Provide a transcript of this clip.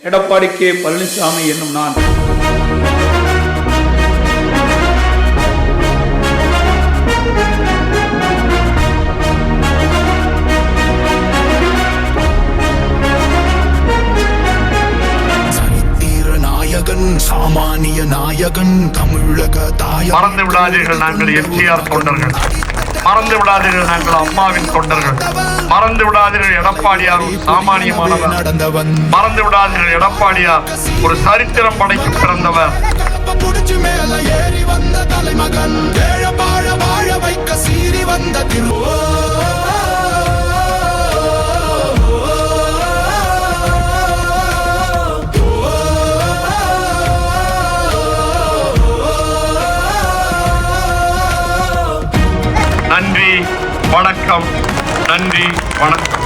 Edappadi K Palaniswami என்னும் நான் சாமானிய நாயகன் தமிழக தாய. மறந்து விடாதீர்கள், நாங்கள் எம்ஜிஆர் தொண்டர்கள். மறந்து விடாதீர்கள், நாங்கள் அம்மாவின் தொண்டர்கள். மறந்து விடாதீர்கள், எடப்பாடியார் சாமானியமானவர். மறந்து விடாதீர்கள், எடப்பாடியார் ஒரு சரித்திரம் படைக்கு பிறந்தவர். நன்றி, வணக்கம். நன்றி, வணக்கம்.